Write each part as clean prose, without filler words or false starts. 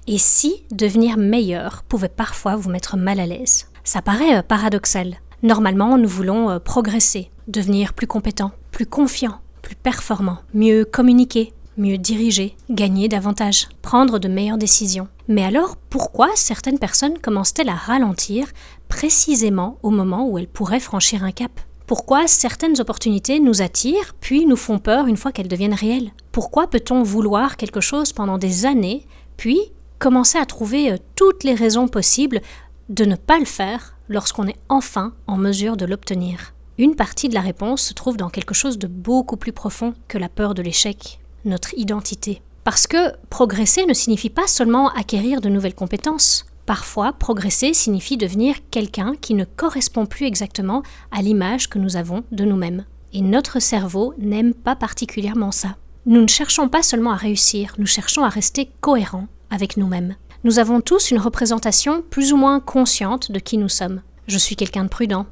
Et si devenir meilleur pouvait parfois vous mettre mal à l'aise? Ça paraît paradoxal. Normalement, nous voulons progresser, devenir plus compétent, plus confiant, plus performant, mieux communiquer, mieux diriger, gagner davantage, prendre de meilleures décisions. Mais alors, pourquoi certaines personnes commencent-elles à ralentir précisément au moment où elles pourraient franchir un cap? Pourquoi certaines opportunités nous attirent, puis nous font peur une fois qu'elles deviennent réelles? Pourquoi peut-on vouloir quelque chose pendant des années, puis commencer à trouver toutes les raisons possibles de ne pas le faire lorsqu'on est enfin en mesure de l'obtenir? Une partie de la réponse se trouve dans quelque chose de beaucoup plus profond que la peur de l'échec, notre identité. Parce que progresser ne signifie pas seulement acquérir de nouvelles compétences. Parfois, progresser signifie devenir quelqu'un qui ne correspond plus exactement à l'image que nous avons de nous-mêmes. Et notre cerveau n'aime pas particulièrement ça. Nous ne cherchons pas seulement à réussir, nous cherchons à rester cohérents avec nous-mêmes. Nous avons tous une représentation plus ou moins consciente de qui nous sommes. Je suis quelqu'un de prudent,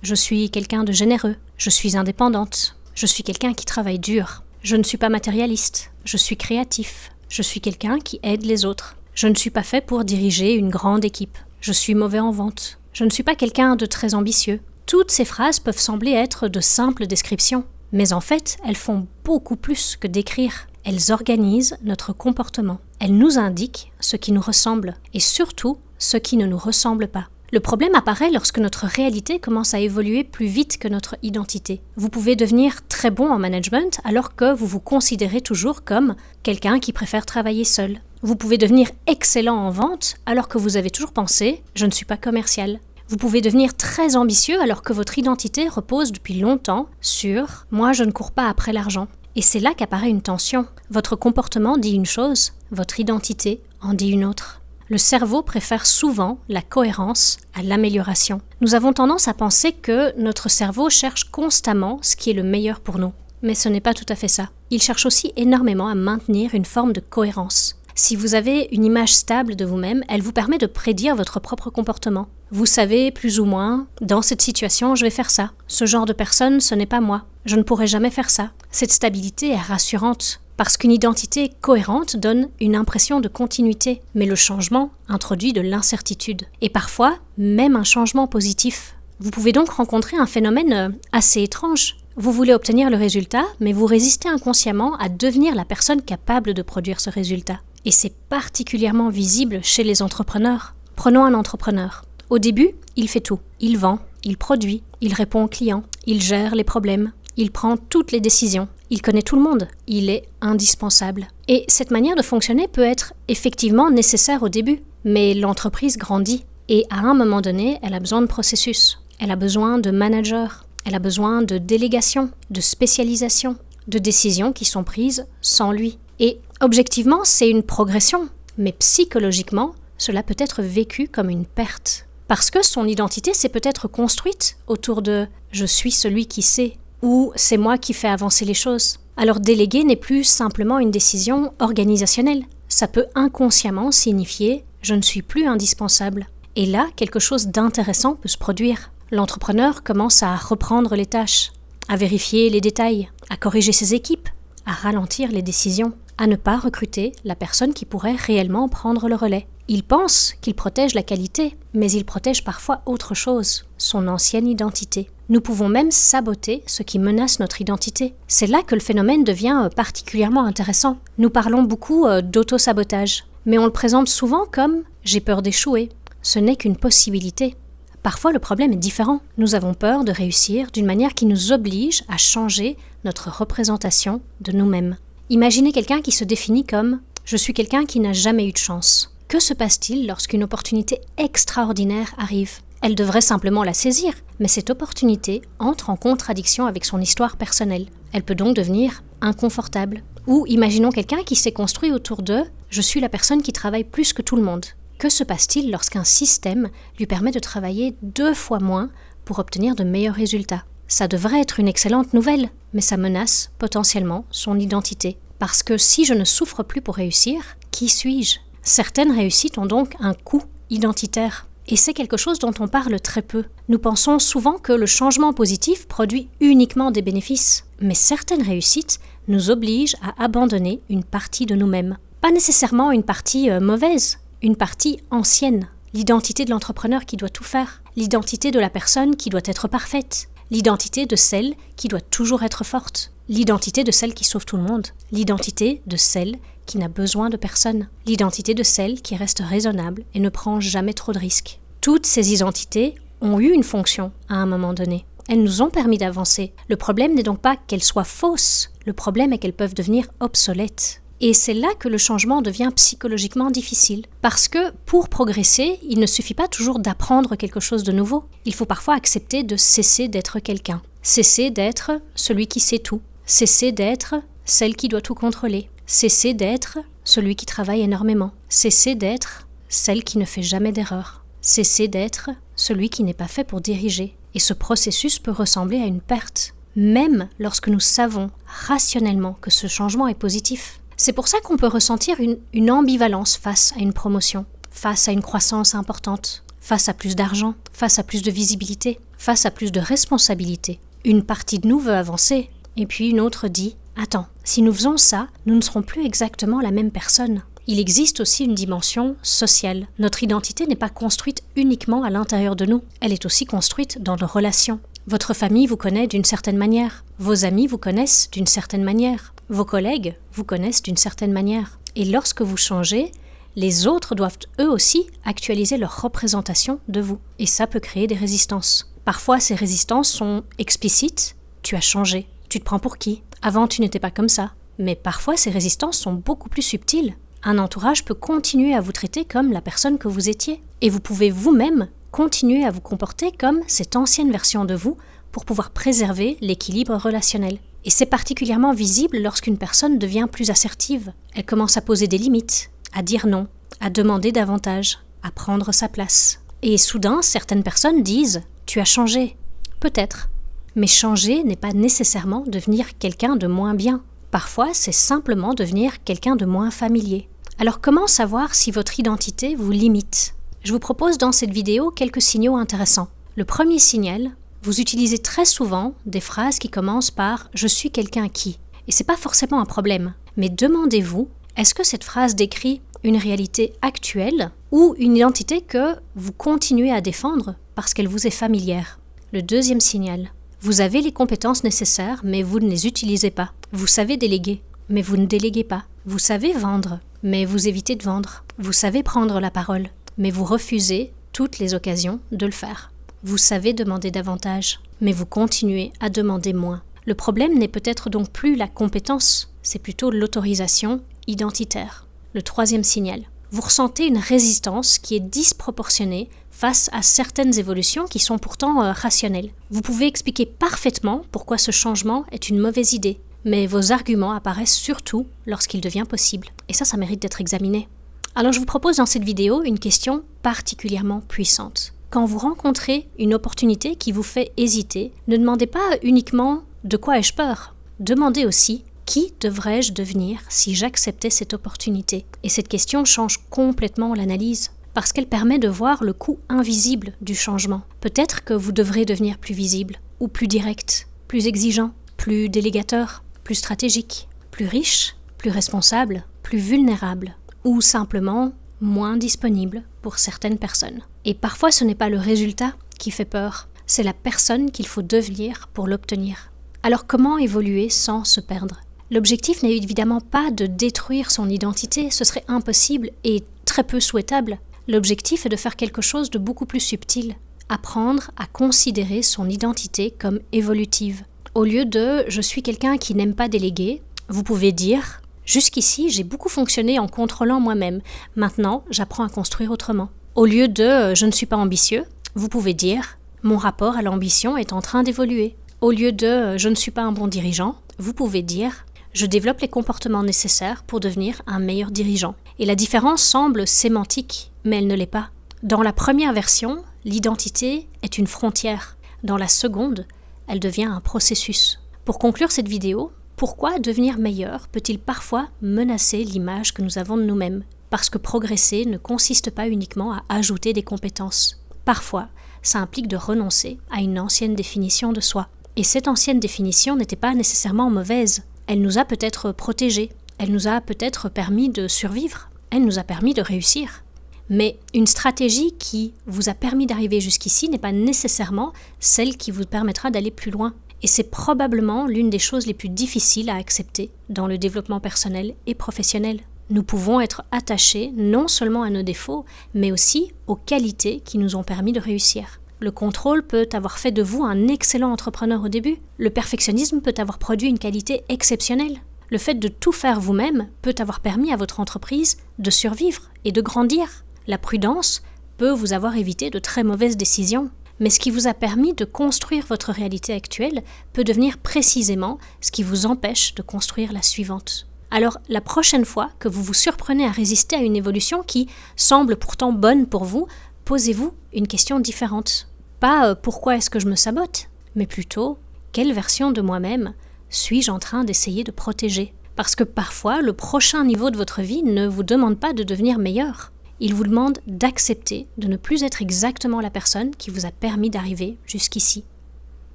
je suis quelqu'un de généreux, je suis indépendante, je suis quelqu'un qui travaille dur, je ne suis pas matérialiste, je suis créatif, je suis quelqu'un qui aide les autres. Je ne suis pas fait pour diriger une grande équipe. Je suis mauvais en vente. Je ne suis pas quelqu'un de très ambitieux. Toutes ces phrases peuvent sembler être de simples descriptions, mais en fait, elles font beaucoup plus que décrire. Elles organisent notre comportement. Elles nous indiquent ce qui nous ressemble et surtout ce qui ne nous ressemble pas. Le problème apparaît lorsque notre réalité commence à évoluer plus vite que notre identité. Vous pouvez devenir très bon en management alors que vous vous considérez toujours comme quelqu'un qui préfère travailler seul. Vous pouvez devenir excellent en vente alors que vous avez toujours pensé « je ne suis pas commercial ». Vous pouvez devenir très ambitieux alors que votre identité repose depuis longtemps sur « moi je ne cours pas après l'argent ». Et c'est là qu'apparaît une tension. Votre comportement dit une chose, votre identité en dit une autre. Le cerveau préfère souvent la cohérence à l'amélioration. Nous avons tendance à penser que notre cerveau cherche constamment ce qui est le meilleur pour nous. Mais ce n'est pas tout à fait ça. Il cherche aussi énormément à maintenir une forme de cohérence. Si vous avez une image stable de vous-même, elle vous permet de prédire votre propre comportement. Vous savez plus ou moins, dans cette situation, je vais faire ça. Ce genre de personne, ce n'est pas moi. Je ne pourrai jamais faire ça. Cette stabilité est rassurante. Parce qu'une identité cohérente donne une impression de continuité, mais le changement introduit de l'incertitude. Et parfois, même un changement positif. Vous pouvez donc rencontrer un phénomène assez étrange. Vous voulez obtenir le résultat, mais vous résistez inconsciemment à devenir la personne capable de produire ce résultat. Et c'est particulièrement visible chez les entrepreneurs. Prenons un entrepreneur. Au début, il fait tout. Il vend, il produit, il répond aux clients, il gère les problèmes, il prend toutes les décisions. Il connaît tout le monde, il est indispensable. Et cette manière de fonctionner peut être effectivement nécessaire au début, mais l'entreprise grandit et à un moment donné, elle a besoin de processus, elle a besoin de managers, elle a besoin de délégation, de spécialisation, de décisions qui sont prises sans lui. Et objectivement, c'est une progression, mais psychologiquement, cela peut être vécu comme une perte. Parce que son identité s'est peut-être construite autour de « je suis celui qui sait » ou « c'est moi qui fais avancer les choses ». Alors déléguer n'est plus simplement une décision organisationnelle. Ça peut inconsciemment signifier « je ne suis plus indispensable ». Et là, quelque chose d'intéressant peut se produire. L'entrepreneur commence à reprendre les tâches, à vérifier les détails, à corriger ses équipes, à ralentir les décisions, à ne pas recruter la personne qui pourrait réellement prendre le relais. Il pense qu'il protège la qualité, mais il protège parfois autre chose, son ancienne identité. Nous pouvons même saboter ce qui menace notre identité. C'est là que le phénomène devient particulièrement intéressant. Nous parlons beaucoup d'auto-sabotage, mais on le présente souvent comme « j'ai peur d'échouer ». Ce n'est qu'une possibilité. Parfois, le problème est différent. Nous avons peur de réussir d'une manière qui nous oblige à changer notre représentation de nous-mêmes. Imaginez quelqu'un qui se définit comme « je suis quelqu'un qui n'a jamais eu de chance ». Que se passe-t-il lorsqu'une opportunité extraordinaire arrive ? Elle devrait simplement la saisir, mais cette opportunité entre en contradiction avec son histoire personnelle. Elle peut donc devenir inconfortable. Ou imaginons quelqu'un qui s'est construit autour de « je suis la personne qui travaille plus que tout le monde ». Que se passe-t-il lorsqu'un système lui permet de travailler 2 fois moins pour obtenir de meilleurs résultats ? Ça devrait être une excellente nouvelle, mais ça menace potentiellement son identité. Parce que si je ne souffre plus pour réussir, qui suis-je ? Certaines réussites ont donc un coût identitaire. Et c'est quelque chose dont on parle très peu. Nous pensons souvent que le changement positif produit uniquement des bénéfices. Mais certaines réussites nous obligent à abandonner une partie de nous-mêmes. Pas nécessairement une partie mauvaise, une partie ancienne. L'identité de l'entrepreneur qui doit tout faire, l'identité de la personne qui doit être parfaite, l'identité de celle qui doit toujours être forte, l'identité de celle qui sauve tout le monde, l'identité de celle qui n'a besoin de personne, l'identité de celle qui reste raisonnable et ne prend jamais trop de risques. Toutes ces identités ont eu une fonction à un moment donné. Elles nous ont permis d'avancer. Le problème n'est donc pas qu'elles soient fausses, le problème est qu'elles peuvent devenir obsolètes. Et c'est là que le changement devient psychologiquement difficile. Parce que pour progresser, il ne suffit pas toujours d'apprendre quelque chose de nouveau. Il faut parfois accepter de cesser d'être quelqu'un. Cesser d'être celui qui sait tout. Cesser d'être celle qui doit tout contrôler. Cesser d'être celui qui travaille énormément. Cesser d'être celle qui ne fait jamais d'erreur. Cesser d'être celui qui n'est pas fait pour diriger. Et ce processus peut ressembler à une perte, même lorsque nous savons rationnellement que ce changement est positif. C'est pour ça qu'on peut ressentir une ambivalence face à une promotion, face à une croissance importante, face à plus d'argent, face à plus de visibilité, face à plus de responsabilité. Une partie de nous veut avancer, et puis une autre dit « Attends, si nous faisons ça, nous ne serons plus exactement la même personne ». Il existe aussi une dimension sociale. Notre identité n'est pas construite uniquement à l'intérieur de nous, elle est aussi construite dans nos relations. Votre famille vous connaît d'une certaine manière, vos amis vous connaissent d'une certaine manière, vos collègues vous connaissent d'une certaine manière. Et lorsque vous changez, les autres doivent eux aussi actualiser leur représentation de vous. Et ça peut créer des résistances. Parfois, ces résistances sont explicites. Tu as changé. Tu te prends pour qui? Avant, tu n'étais pas comme ça. Mais parfois, ces résistances sont beaucoup plus subtiles. Un entourage peut continuer à vous traiter comme la personne que vous étiez. Et vous pouvez vous-même continuer à vous comporter comme cette ancienne version de vous pour pouvoir préserver l'équilibre relationnel. Et c'est particulièrement visible lorsqu'une personne devient plus assertive. Elle commence à poser des limites, à dire non, à demander davantage, à prendre sa place. Et soudain, certaines personnes disent « Tu as changé ». Peut-être. Mais changer n'est pas nécessairement devenir quelqu'un de moins bien. Parfois, c'est simplement devenir quelqu'un de moins familier. Alors comment savoir si votre identité vous limite? Je vous propose dans cette vidéo quelques signaux intéressants. Le premier signal, vous utilisez très souvent des phrases qui commencent par « je suis quelqu'un qui ». Et c'est pas forcément un problème. Mais demandez-vous, est-ce que cette phrase décrit une réalité actuelle ou une identité que vous continuez à défendre parce qu'elle vous est familière? Le deuxième signal, vous avez les compétences nécessaires mais vous ne les utilisez pas. Vous savez déléguer, mais vous ne déléguez pas. Vous savez vendre, mais vous évitez de vendre. Vous savez prendre la parole, mais vous refusez toutes les occasions de le faire. Vous savez demander davantage, mais vous continuez à demander moins. Le problème n'est peut-être donc plus la compétence, c'est plutôt l'autorisation identitaire. Le troisième signal, vous ressentez une résistance qui est disproportionnée face à certaines évolutions qui sont pourtant rationnelles. Vous pouvez expliquer parfaitement pourquoi ce changement est une mauvaise idée, mais vos arguments apparaissent surtout lorsqu'il devient possible. Et ça mérite d'être examiné. Alors je vous propose dans cette vidéo une question particulièrement puissante. Quand vous rencontrez une opportunité qui vous fait hésiter, ne demandez pas uniquement « de quoi ai-je peur ?». Demandez aussi « qui devrais-je devenir si j'acceptais cette opportunité ?» Et cette question change complètement l'analyse, parce qu'elle permet de voir le coût invisible du changement. Peut-être que vous devrez devenir plus visible, ou plus direct, plus exigeant, plus délégateur, plus stratégique, plus riche, plus responsable, plus vulnérable, ou simplement moins disponible pour certaines personnes. Et parfois ce n'est pas le résultat qui fait peur, c'est la personne qu'il faut devenir pour l'obtenir. Alors comment évoluer sans se perdre? L'objectif n'est évidemment pas de détruire son identité, ce serait impossible et très peu souhaitable. L'objectif est de faire quelque chose de beaucoup plus subtil, apprendre à considérer son identité comme évolutive. Au lieu de « je suis quelqu'un qui n'aime pas déléguer », vous pouvez dire « jusqu'ici, j'ai beaucoup fonctionné en contrôlant moi-même. Maintenant, j'apprends à construire autrement ». Au lieu de « je ne suis pas ambitieux », vous pouvez dire « mon rapport à l'ambition est en train d'évoluer ». Au lieu de « je ne suis pas un bon dirigeant », vous pouvez dire « je développe les comportements nécessaires pour devenir un meilleur dirigeant ». Et la différence semble sémantique, mais elle ne l'est pas. Dans la première version, l'identité est une frontière. Dans la seconde, elle devient un processus. Pour conclure cette vidéo, pourquoi devenir meilleur peut-il parfois menacer l'image que nous avons de nous-mêmes? Parce que progresser ne consiste pas uniquement à ajouter des compétences. Parfois, ça implique de renoncer à une ancienne définition de soi. Et cette ancienne définition n'était pas nécessairement mauvaise. Elle nous a peut-être protégés, Elle nous a peut-être permis de survivre, elle nous a permis de réussir. Mais une stratégie qui vous a permis d'arriver jusqu'ici n'est pas nécessairement celle qui vous permettra d'aller plus loin. Et c'est probablement l'une des choses les plus difficiles à accepter dans le développement personnel et professionnel. Nous pouvons être attachés non seulement à nos défauts, mais aussi aux qualités qui nous ont permis de réussir. Le contrôle peut avoir fait de vous un excellent entrepreneur au début. Le perfectionnisme peut avoir produit une qualité exceptionnelle. Le fait de tout faire vous-même peut avoir permis à votre entreprise de survivre et de grandir. La prudence peut vous avoir évité de très mauvaises décisions. Mais ce qui vous a permis de construire votre réalité actuelle peut devenir précisément ce qui vous empêche de construire la suivante. Alors, la prochaine fois que vous vous surprenez à résister à une évolution qui semble pourtant bonne pour vous, posez-vous une question différente. Pas « pourquoi est-ce que je me sabote ?», mais plutôt « quelle version de moi-même suis-je en train d'essayer de protéger ?» Parce que parfois, le prochain niveau de votre vie ne vous demande pas de devenir meilleur. Il vous demande d'accepter de ne plus être exactement la personne qui vous a permis d'arriver jusqu'ici.